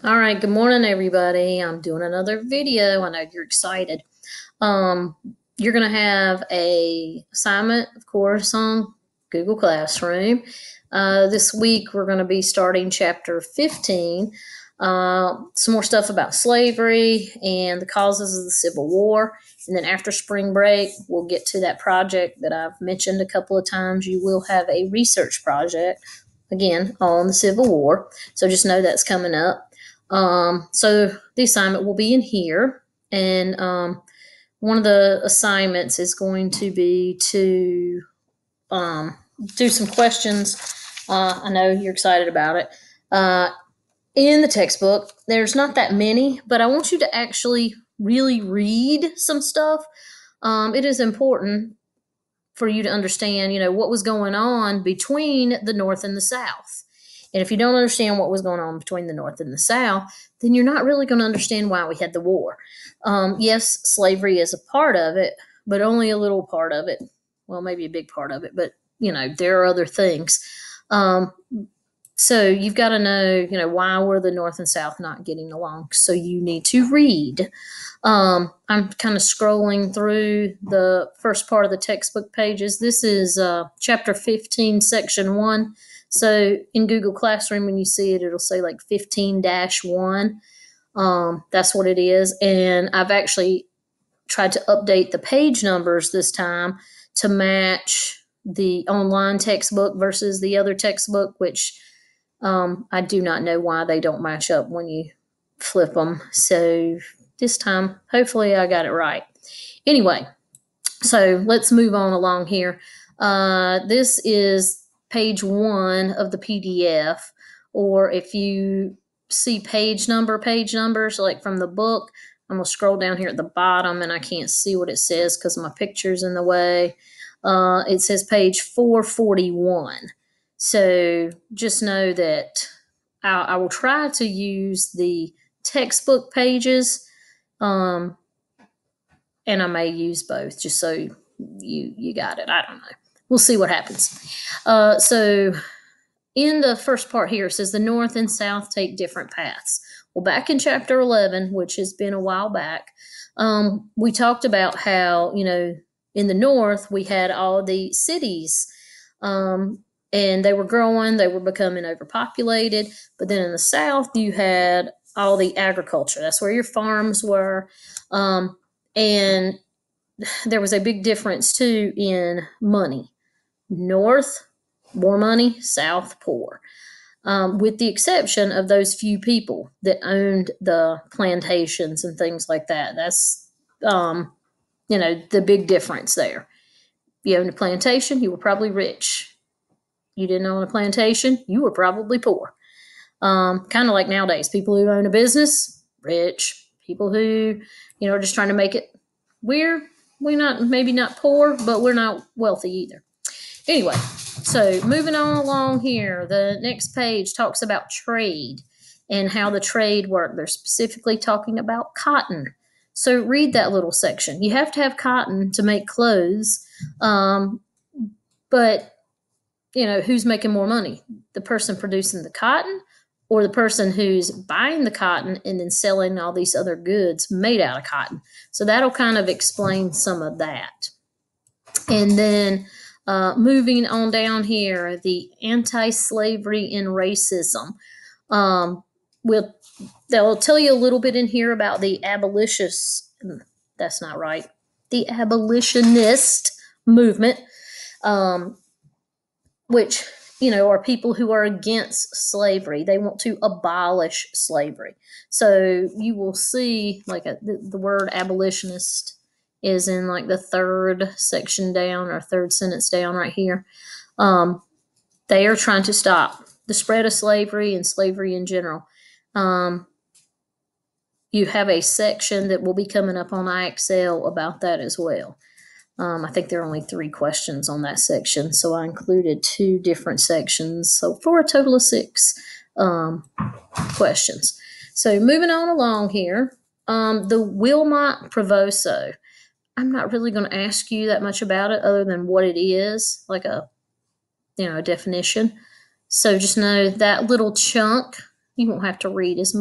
All right, good morning, everybody. I'm doing another video. I know you're excited. Um, you're going to have a assignment, of course, on Google Classroom. This week, we're going to be starting chapter 15. Some more stuff about slavery and the causes of the Civil War. And then after spring break, we'll get to that project that I've mentioned a couple of times. You will have a research project, again, on the Civil War. So just know that's coming up. So the assignment will be in here, and one of the assignments is going to be to do some questions. I know you're excited about it. In the textbook, there's not that many, but I want you to actually really read some stuff. It is important for you to understand, what was going on between the North and the South. And if you don't understand what was going on between the North and the South, then you're not really going to understand why we had the war. Yes, slavery is a part of it, but only a little part of it. Well, maybe a big part of it, but, there are other things. So you've got to know, why were the North and South not getting along? So you need to read. I'm kind of scrolling through the first part of the textbook pages. This is chapter 15, section 1. So in Google Classroom, when you see it, it'll say like 15-1. That's what it is. And I've actually tried to update the page numbers this time to match the online textbook versus the other textbook, which I do not know why they don't match up when you flip them. So this time, hopefully I got it right. Anyway, so let's move on along here. This is page 1 of the PDF, or if you see page numbers like from the book, I'm going to scroll down here at the bottom and I can't see what it says because my picture's in the way. It says page 441. So just know that I will try to use the textbook pages, and I may use both just so you got it. I don't know. We'll see what happens. So in the first part here, it says the North and South take different paths. Well, back in chapter 11, which has been a while back, we talked about how, in the North, we had all the cities, and they were growing, they were becoming overpopulated. But then in the South, you had all the agriculture. That's where your farms were. And there was a big difference, too, in money. North, more money, South, poor. With the exception of those few people that owned the plantations and things like that. That's, the big difference there. If you owned a plantation, you were probably rich. You didn't own a plantation, you were probably poor. Kind of like nowadays, people who own a business, rich. People who, are just trying to make it. We're maybe not poor, but we're not wealthy either. Anyway, so moving on along here, the next page talks about trade and how the trade worked. They're specifically talking about cotton. So read that little section. You have to have cotton to make clothes, but who's making more money? The person producing the cotton or the person who's buying the cotton and then selling all these other goods made out of cotton? So that'll kind of explain some of that. And then moving on down here, the anti-slavery and racism. They'll tell you a little bit in here about the abolitionists. That's not right. The abolitionist movement. Which, are people who are against slavery. They want to abolish slavery. So you will see, like, the word abolitionist is in, like, the third section down or third sentence down right here. They are trying to stop the spread of slavery and slavery in general. You have a section that will be coming up on IXL about that as well. I think there are only 3 questions on that section, so I included 2 different sections, so for a total of 6 questions. So moving on along here, the Wilmot Proviso. I'm not really going to ask you that much about it other than what it is, like a definition. So just know that little chunk, you won't have to read as much.